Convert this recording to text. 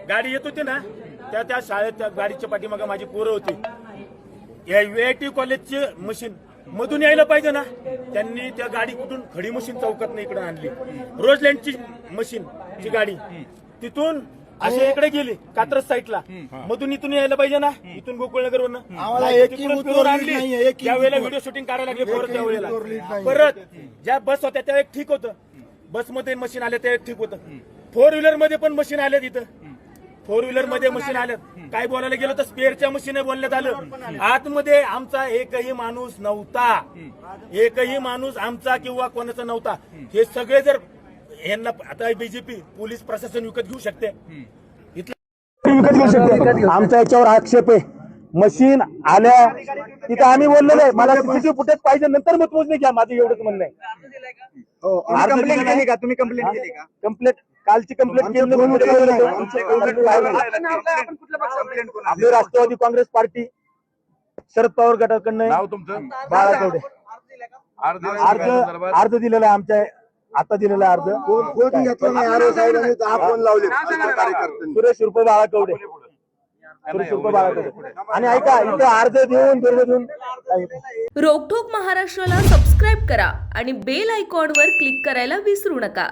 गाडी येत होती ना त्या त्या शाळेत त्या गाडीच्या पाठीमागे माझी पोरं होती. या UIT कॉलेजचे मशीन मधून यायला पाहिजे ना, त्यांनी त्या गाडी कुठून खडी मशीन चौकात इकडे आणली. रोजलँडची मशीनची गाडी तिथून असे इकडे गेली कात्रज साईडला, मधून इथून यायला पाहिजे ना, इथून गोकुळनगर वरून आणली. त्यावेळेला व्हिडिओ शूटिंग करायला लागले परत. त्यावेळेला परत ज्या बस होत्या त्या एक ठीक होतं, बसमध्ये मशीन आले त्या एक ठीक होतं. 4 व्हीलर मध्ये पण मशीन आल्या तिथं. 4 व्हीलर मध्ये मशीन आल्यात. काय बोलायला गेलो तर स्पेअरच्या मशीन बोलण्यात आलं. आतमध्ये आमचा एकही माणूस नव्हता, एकही माणूस आमचा किंवा कोणाचा नव्हता. हे सगळे जर यांना आता बीजेपी पोलीस प्रशासन विकत घेऊ शकते, विकत घेऊ शकते. आमचा याच्यावर आक्षेप आहे. मशीन आल्या तिथे आम्ही बोललेलो आहे, मला सीसीटीव्ही फुटेज पाहिजे, नंतर मतमोजणी घ्या, माझं एवढंच म्हणणं आहे. कंप्लेंट केली का तुम्ही? कंप्लेंट केली का? कंप्लेंट कालची कंप्लेंट केली. आपली राष्ट्रवादी काँग्रेस पार्टी शरद पवार गटाकडनं नाव तुमचं? बाळाकवडे. अर्ज दिलेला आहे आमच्या, आता दिलेला अर्ज. सुरेश उर्फ बाळाकवडे. सुरेश उर्फ बाळाकवडे. आणि ऐका, इथे अर्ज देऊन रोकठोक महाराष्ट्राला सबस्क्राईब करा आणि बेल आयकॉनवर क्लिक करायला विसरू नका.